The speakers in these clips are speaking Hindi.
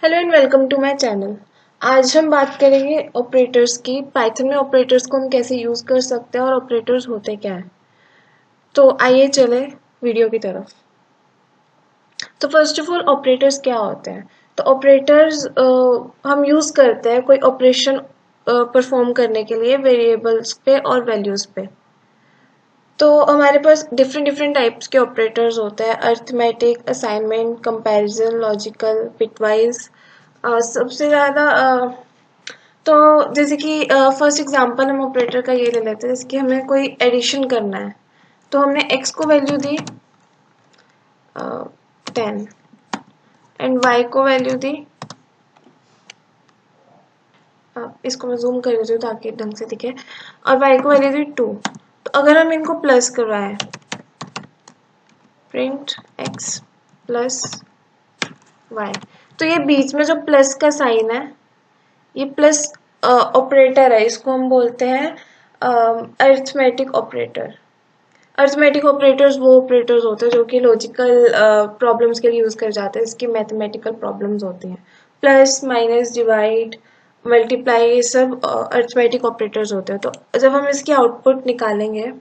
Hello and welcome to my channel. आज हम बात करेंगे ऑपरेटर्स की। पाइथन में ऑपरेटर्स को हम कैसे यूज़ कर सकते हैं और ऑपरेटर्स होते क्या हैं। तो आइए चले वीडियो की तरफ। तो फर्स्ट ऑफ ऑल ऑपरेटर्स क्या होते हैं। तो ऑपरेटर्स हम यूज़ करते हैं कोई ऑपरेशन परफॉर्म करने के लिए वेरिएबल्स पे और वैल्यूज़ पे। तो हमारे पास डिफरेंट डिफरेंट टाइप्स के ऑपरेटर्स होते हैं। Arithmetic, assignment, comparison, logical, bitwise. सबसे ज़्यादा तो जैसे कि फर्स्ट एग्जांपल हम ऑपरेटर का ये ले लेते हैं। जैसे कि हमें कोई एडिशन करना है, तो हमने x को वैल्यू दी 10 एंड y को वैल्यू दी, इसको मैं जूम कर देती हूँ ताकि ढंग से दिखे, और y को वैल्यू दी 2। तो अगर हम इनको प्लस करवाएं, प्रिंट x प्लस y, तो ये बीच में जो प्लस का साइन है ये प्लस ऑपरेटर है, इसको हम बोलते हैं अरिथमेटिक ऑपरेटर। अरिथमेटिक ऑपरेटर्स वो ऑपरेटर्स होते हैं जो कि लॉजिकल प्रॉब्लम्स के लिए यूज कर जाते हैं। इसकी मैथमेटिकल प्रॉब्लम्स होती हैं। प्लस, माइनस, डिवाइड, मल्टीप्लाई, ये सब अरिथमेटिक ऑपरेटर्स होते हैं। तो जब हम इसकी आउटपुट निकालेंगे,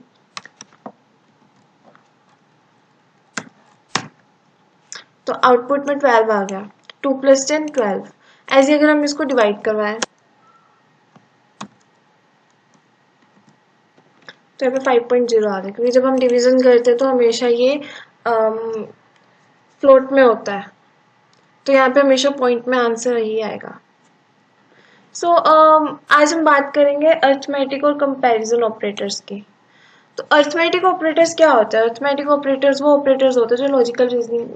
तो आउटपुट में 12 आ गया। 2 + 10 12। ऐसे अगर हम इसको डिवाइड करवाएं, तो यहाँ पे 5.0 आ गया, क्योंकि जब हम डिवीजन करते हैं तो हमेशा ये फ्लोट में होता है। तो यहाँ पे हमेशा पॉइंट में आंसर यही आएगा। सो आज हम बात करेंगे अरिथमेटिक और कंपैरिजन ऑपरेटर्स की। तो अरिथमेटिक ऑपरेटर्स क्या होता है। अरिथमेटिक ऑपरेटर्स वो ऑपरेटर्स होते हैं जो लॉजिकल रीजनिंग,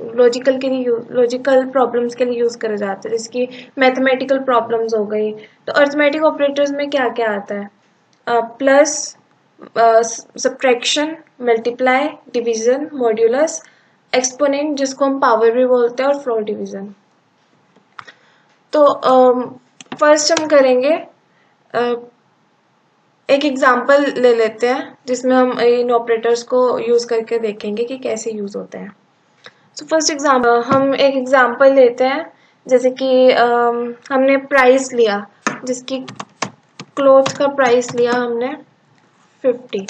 लॉजिकल प्रॉब्लम्स के लिए यूज करे जाते हैं, जिसकी मैथमेटिकल प्रॉब्लम्स हो गई। तो अरिथमेटिक ऑपरेटर्स में क्या क्या आता है। Plus, subtraction, multiply, division, modulus, exponent जिसको हम पावर भी बोलते हैं, और फ्लोर डिवीजन। तो फर्स्ट हम करेंगे, एक एग्जांपल ले लेते हैं जिसमें हम इन ऑपरेटर्स को यूज करके देखेंगे कि कैसे यूज होते हैं। तो फर्स्ट एग्जांपल, हम एक एग्जांपल लेते हैं। जैसे कि हमने प्राइस लिया, जिसकी क्लोथ का प्राइस लिया हमने 50,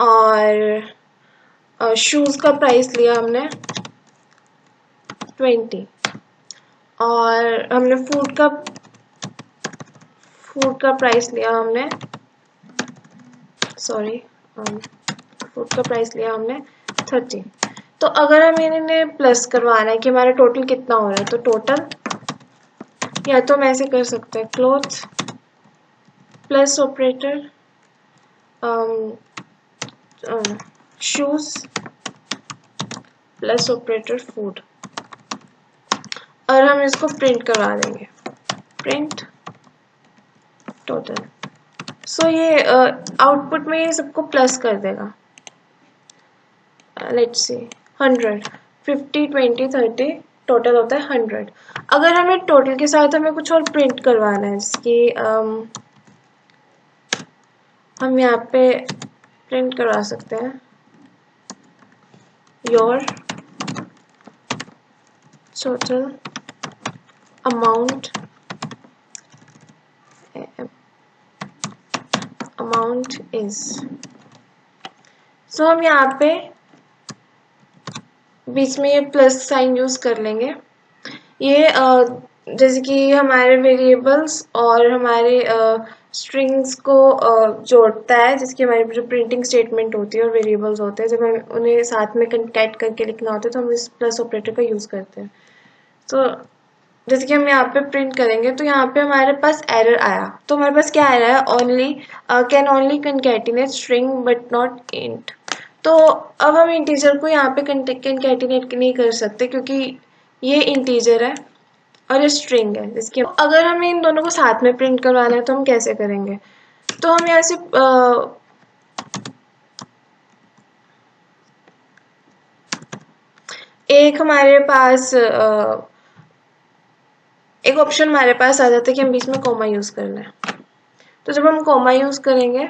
और शूज का प्राइस लिया हमने 20, और हमने फूड का प्राइस लिया हमने फूड का प्राइस लिया हमने 30। तो अगर हम इन्हें प्लस करवाना है कि हमारा टोटल कितना हो रहा है, तो टोटल या तो हम ऐसे कर सकते हैं, cloth plus operator shoes plus operator food, और हम इसको प्रिंट करवा देंगे, प्रिंट टोटल। सो ये आउटपुट में ये सबको प्लस कर देगा। लेट्स सी 100, 50, 20, 30, टोटल होता है 100। अगर हमें टोटल के साथ हमें कुछ और प्रिंट करवाना है, जिसकी हम यहाँ पे प्रिंट करवा सकते हैं, योर टोटल अमाउंट इज। सो हम यहाँ पे बीच में ये प्लस साइन यूज कर लेंगे। ये जैसे कि हमारे वेरिएबल्स और हमारे स्ट्रिंग्स को जोड़ता है, जिसकी हमारी जो प्रिंटिंग स्टेटमेंट होती है और वेरिएबल्स होते हैं, जब हम उन्हें साथ में कंकैट करके लिखना होता है तो हम इस प्लस ऑपरेटर का यूज़ करते हैं। तो जैसे कि हम यहाँ पे प्रिंट करेंगे, तो यहाँ पे हमारे पास एरर आया। तो हमारे पास क्या एरर है, only can only concatenate string but not int. तो अब हम इंटीजर को यहाँ पे कंकैटिनेट नहीं कर सकते, क्योंकि ये इंटीजर है और ये स्ट्रिंग है। इसके अगर हमें इन दोनों को साथ में प्रिंट करवाना है तो हम कैसे करेंगे। तो हम यहाँ से एक हमारे पास एक ऑप्शन हमारे पास आ जाता है कि हम बीच में कॉमा यूज कर लें। तो जब हम कॉमा यूज करेंगे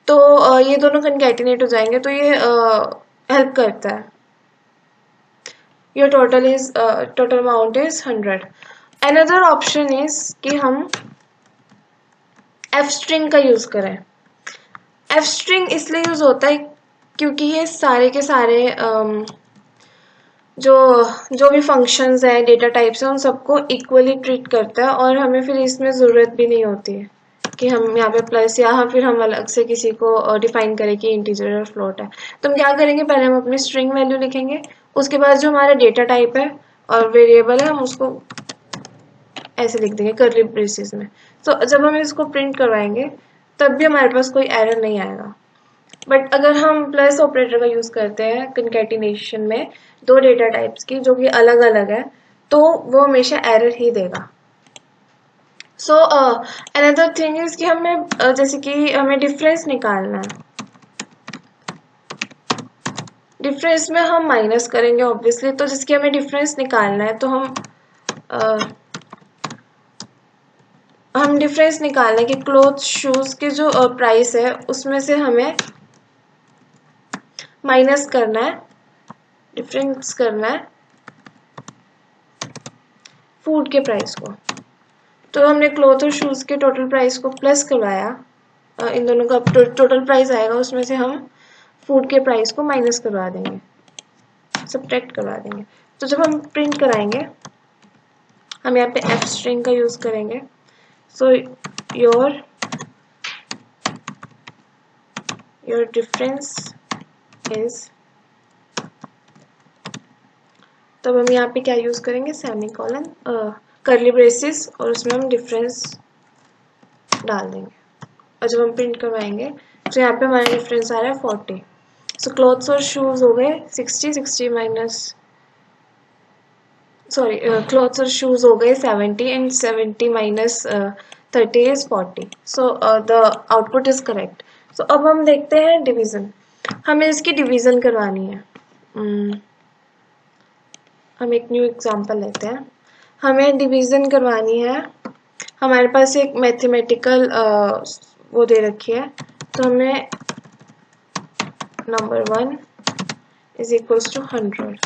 तो ये दोनों कंकैटिनेट हो जाएंगे, तो ये हेल्प करता है। Your total amount is 100। Another option is कि हम एफ स्ट्रिंग का यूज करें। एफ स्ट्रिंग इसलिए यूज होता है क्योंकि ये सारे के सारे जो जो भी फंक्शंस हैं, डेटा टाइप्स हैं, उन सबको इक्वली ट्रीट करता है और हमें फिर इसमें ज़रूरत भी नहीं होती है कि हम यहाँ पे प्लस या फिर हम अलग से किसी को डिफाइन करें कि इंटीजर और फ्लोट है। तो हम क्या करेंगे, पहले हम अपनी स्ट्रिंग वैल्यू लिखेंगे, उसके बाद जो हमारा डेटा टाइप है और वेरिएबल है हम उसको ऐसे लिख देंगे कर्ली ब्रेसेस में। तो जब हम इसको प्रिंट करवाएंगे तब भी हमारे पास कोई एरर नहीं आएगा। बट अगर हम प्लस ऑपरेटर का यूज करते हैं कंकैटिनेशन में दो डेटा टाइप्स की जो कि अलग अलग है, तो वो हमेशा एरर ही देगा। सो अनदर थिंग इज कि हमें जैसे कि हमें डिफरेंस निकालना है। डिफरेंस में हम माइनस करेंगे ऑब्वियसली, तो जिसकी हमें डिफरेंस निकालना है तो हम डिफरेंस निकालने कि क्लोथ शूज के जो प्राइस है उसमें से हमें माइनस करना है, डिफरेंस करना है फूड के प्राइस को। तो हमने क्लोथ और शूज के टोटल प्राइस को प्लस करवाया, इन दोनों का टोटल प्राइस आएगा, उसमें से हम फूड के प्राइस को माइनस करवा देंगे, सब्ट्रैक्ट करवा देंगे। तो जब हम प्रिंट कराएंगे हम यहाँ पे एफ स्ट्रिंग का यूज करेंगे। सो योर डिफरेंस इज, तब हम यहाँ पे क्या यूज करेंगे, सेमी कॉलन कर्ली ब्रेसेस और उसमें हम डिफरेंस डाल देंगे। और जब हम प्रिंट करवाएंगे तो यहाँ पे हमारा डिफरेंस आ रहा है 40। सो क्लॉथ्स और शूज हो गए 60 माइनस, सॉरी क्लॉथ्स और शूज हो गए 70 and 70 minus 30 is 40। So the output is correct. So अब हम देखते हैं डिवीजन। हमें इसकी डिवीजन करवानी है। हम एक न्यू एग्जांपल लेते हैं। हमें डिवीजन करवानी है, हमारे पास एक मैथमेटिकल वो दे रखी है, तो हमें number 1 is equals to 100,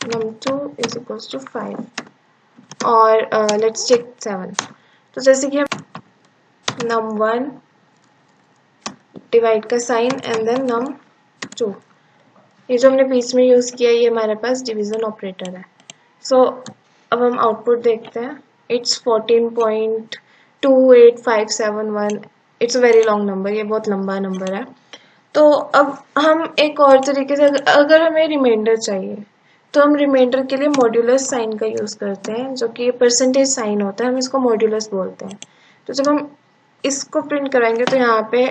number 2 is equals to 5 और लेट्स चेक 7। तो जैसे कि हम नंबर 1 डिवाइड का साइन एंड देन नंबर 2, ये जो हमने बीच में यूज किया ये हमारे पास डिवीजन ऑपरेटर है। सो अब हम आउटपुट देखते हैं। It's 14.28571। It's a very long number, ये बहुत लंबा नंबर है। तो अब हम एक और तरीके से अगर हमें रिमाइंडर चाहिए तो हम रिमाइंडर के लिए मॉड्यूलस साइन का यूज करते हैं, जो कि परसेंटेज साइन होता है, हम इसको मॉड्यूलस बोलते हैं। तो जब हम इसको प्रिंट कराएंगे तो यहाँ पे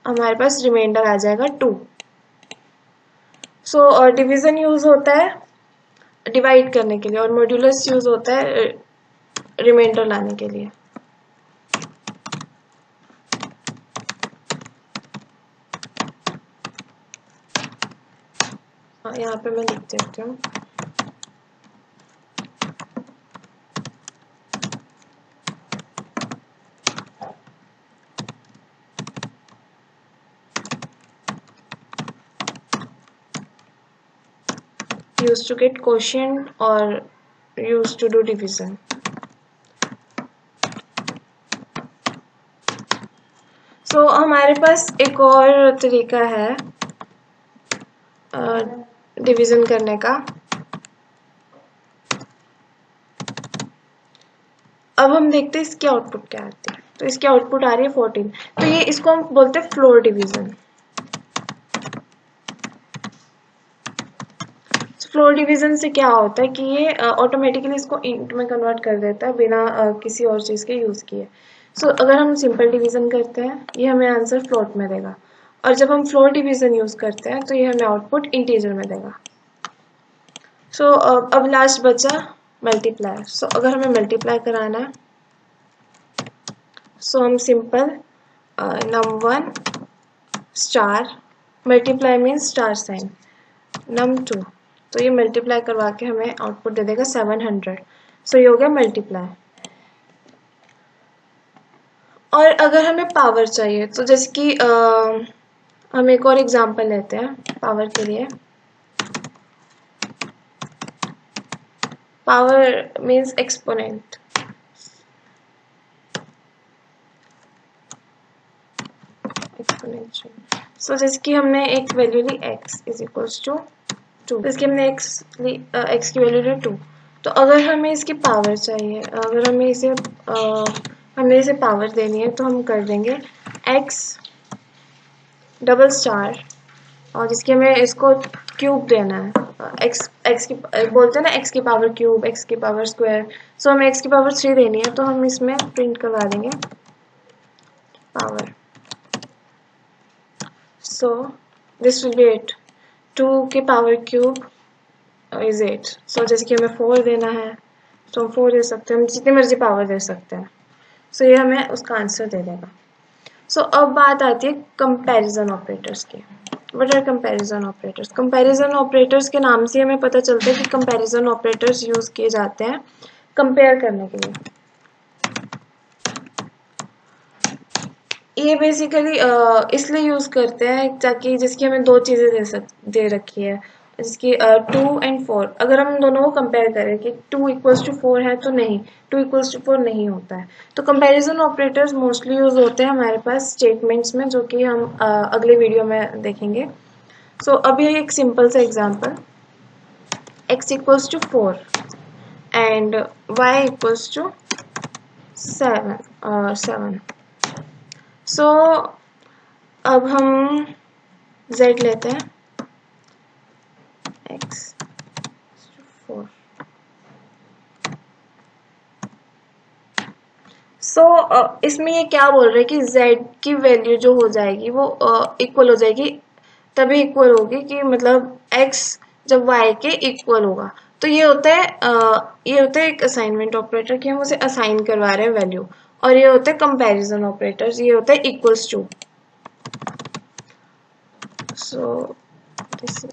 हमारे पास रिमाइंडर आ जाएगा 2। सो डिवीजन यूज होता है डिवाइड करने के लिए और मॉड्यूलस यूज होता है रिमाइंडर लाने के लिए। यहाँ पे मैं लिख देती हूँ। Used to get quotient or used to do division. So हमारे पास एक और तरीका है डिवीजन करने का। अब हम देखते हैं इसकी आउटपुट क्या आती है। तो इसकी आउटपुट आ रही है 14। तो ये इसको हम बोलते हैं फ्लोर डिवीजन। फ्लोर डिवीजन से क्या होता है कि ये ऑटोमेटिकली इसको इंट में कन्वर्ट कर देता है बिना किसी और चीज़ के यूज़ किए। सो अगर हम सिंपल डिवीजन करते हैं ये हमें आंसर फ्लोट में देगा, और जब हम फ्लोर डिवीजन यूज़ करते हैं तो ये हमें आउटपुट इंटीजर में देगा। सो अब लास्ट बचा मल्टीप्लाई। सो अगर हमें मल्टीप्लाई कराना है सो हम simple num1 star, multiply means star sign, num2, तो ये मल्टीप्लाई करवा के हमें आउटपुट दे देगा 700। सो ये हो गया मल्टीप्लाई। और अगर हमें पावर चाहिए तो जैसे कि हम एक और एग्जांपल लेते हैं पावर के लिए। Power means exponent. Exponential. So जैसे कि हमने एक वैल्यू ली x इज इक्वल्स टू 2, इसकी हमने x की वैल्यू ली 2। तो अगर हमें इसकी पावर चाहिए, अगर हमें इसे पावर देनी है तो हम कर देंगे x डबल स्टार, और जिसकी हमें इसको क्यूब देना है, x की बोलते हैं ना x की पावर क्यूब, x की पावर स्क्वायर। सो हमें x की पावर 3 देनी है तो हम इसमें प्रिंट करवा देंगे power. So this will be 8, 2 की पावर क्यूब इज 8। सो जैसे कि हमें 4 देना है तो हम 4 दे सकते हैं, हम जितनी मर्जी पावर दे सकते हैं। सो ये हमें उसका आंसर दे देगा। सो अब बात आती है कंपैरिजन ऑपरेटर्स की। What are comparison operators? Comparison operators के नाम से हमें पता चलता है कि कंपैरिजन ऑपरेटर्स यूज किए जाते हैं कंपेयर करने के लिए। ये बेसिकली इसलिए यूज करते हैं ताकि जिसकी हमें दो चीजें दे रखी है, जिसकी 2 एंड 4, अगर हम दोनों को कंपेयर करें कि 2 इक्वल्स टू 4 है तो नहीं, 2 इक्वल्स टू 4 नहीं होता है। तो कंपैरिजन ऑपरेटर्स मोस्टली यूज होते हैं हमारे पास स्टेटमेंट्स में, जो कि हम अगले वीडियो में देखेंगे। सो अभी एक सिंपल सा example, x equals to 4 and y equals to 7। So अब हम z लेते हैं, x 4। सो इसमें ये क्या बोल रहे हैं कि z की वैल्यू जो हो जाएगी वो इक्वल हो जाएगी, तभी इक्वल होगी कि मतलब x जब y के इक्वल होगा। तो ये होता है एक असाइनमेंट ऑपरेटर कि हम उसे असाइन करवा रहे हैं वैल्यू, और ये होता है कंपैरिजन ऑपरेटर्स, ये होता है equals to. So this is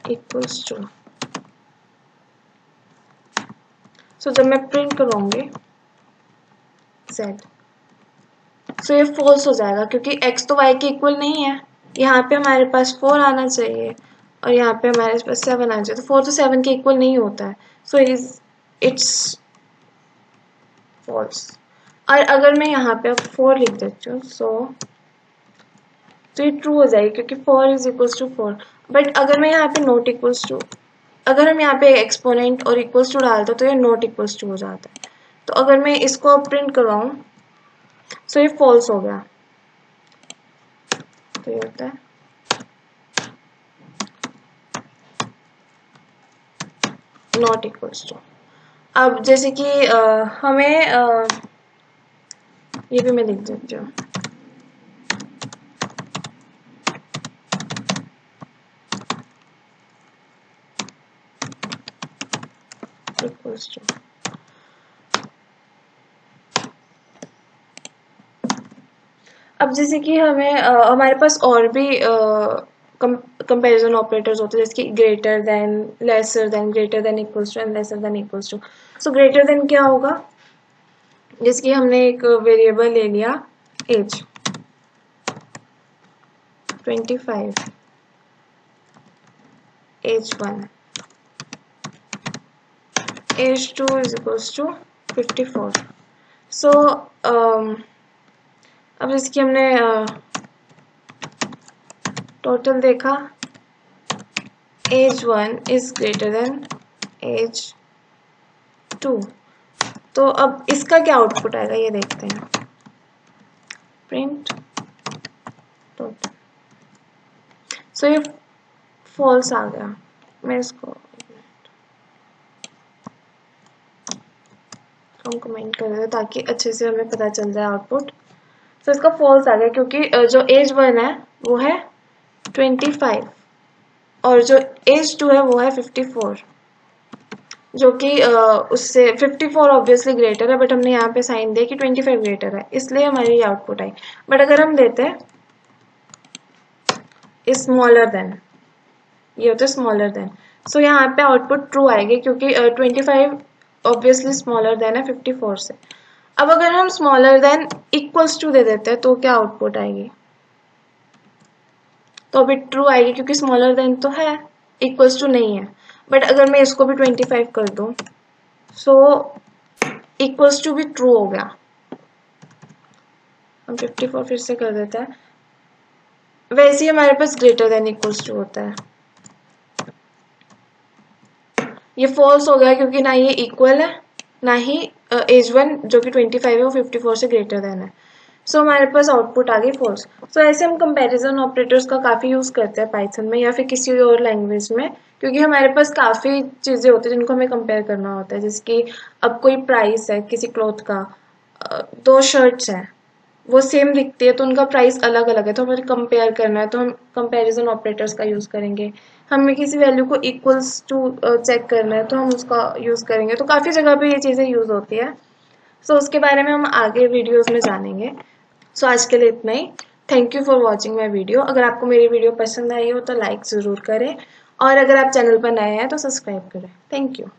equals to. So जब मैं प्रिंट करवाऊंगी z, सो ये फॉल्स हो जाएगा क्योंकि x तो y के इक्वल नहीं है। यहाँ पे हमारे पास 4 आना चाहिए और यहाँ पे हमारे पास 7 आना चाहिए, तो 4 तो 7 के इक्वल नहीं होता है। So it's false. और अगर मैं यहाँ पे अब 4 लिख देती हूँ तो ये ट्रू हो जाएगी क्योंकि 4 इज इक्वल्स टू 4। बट अगर मैं यहाँ पे नॉट इक्वल्स टू, अगर हम यहाँ पे एक्सपोनेंट और इक्वल्स टू डालते तो ये नॉट इक्वल्स टू हो जाता है। तो अगर मैं इसको प्रिंट करवाऊँ सो ये फॉल्स हो गया, तो ये होता है नॉट इक्वल्स टू। अब जैसे कि हमें ये भी मैं लिख देती हूँ, इक्वल्स टू। अब जैसे कि हमें हमारे पास और भी कंपैरिजन ऑपरेटर्स होते हैं, जैसे कि greater than, lesser than, greater than equals to and lesser than equals to. So greater than क्या होगा, जैसे कि हमने एक वेरिएबल ले लिया age 25, age 1, age 2 is equals to 54। So अब जैसे कि हमने टोटल देखा, age 1 is greater than age 2। तो अब इसका क्या आउटपुट आएगा ये देखते हैं, प्रिंट टोटल। सो ये फॉल्स आ गया। मैं इसको हम कमेंट कर देते ताकि अच्छे से हमें पता चल जाए आउटपुट। तो इसका फॉल्स आ गया क्योंकि जो एज 1 है वो है 25 और जो एज 2 है वो है 54, जो कि उससे 54 ऑब्वियसली ग्रेटर है, बट हमने यहाँ पे साइन दिया कि 25 ग्रेटर है, इसलिए हमारी आउटपुट आई। बट अगर हम देते हैं स्मॉलर देन, ये होता है स्मॉलर देन, सो यहाँ पे आउटपुट ट्रू आएगी क्योंकि 25 ऑब्वियसली स्मॉलर देन है 54 से। अब अगर हम स्मॉलर देन इक्वल्स टू दे देते हैं तो क्या आउटपुट आएगी, तो अभी ट्रू आएगी क्योंकि स्मॉलर देन तो है। इक्वल्स टू नहीं है, बट अगर मैं इसको भी 25 कर दूं सो इक्वल्स टू भी ट्रू हो गया। हम 54 फिर से कर देते हैं। वैसे ही हमारे पास ग्रेटर देन इक्वल्स टू होता है। ये फॉल्स हो गया क्योंकि ना ये इक्वल है ना ही एज वन जो कि 25 है वो 54 से ग्रेटर देन है। सो हमारे पास आउटपुट आ गई फॉल्स। सो ऐसे हम कंपैरिजन ऑपरेटर्स का काफ़ी यूज़ करते हैं पाइथन में या फिर किसी और लैंग्वेज में, क्योंकि हमारे पास काफ़ी चीज़ें होती हैं जिनको हमें कंपेयर करना होता है। जैसे कि अब कोई प्राइस है किसी क्लॉथ का, दो शर्ट्स हैं वो सेम दिखती है तो उनका प्राइस अलग अलग है, तो हमें कंपेयर करना है तो हम कंपैरिजन ऑपरेटर्स का यूज़ करेंगे। हमें किसी वैल्यू को इक्वल्स टू चेक करना है तो हम उसका यूज़ करेंगे। तो काफ़ी जगह पे ये चीज़ें यूज़ होती है। सो उसके बारे में हम आगे वीडियोस में जानेंगे। सो आज के लिए इतना ही। Thank you for watching my video. अगर आपको मेरी वीडियो पसंद आई हो तो लाइक ज़रूर करें और अगर आप चैनल पर नए हैं तो सब्सक्राइब करें। Thank you.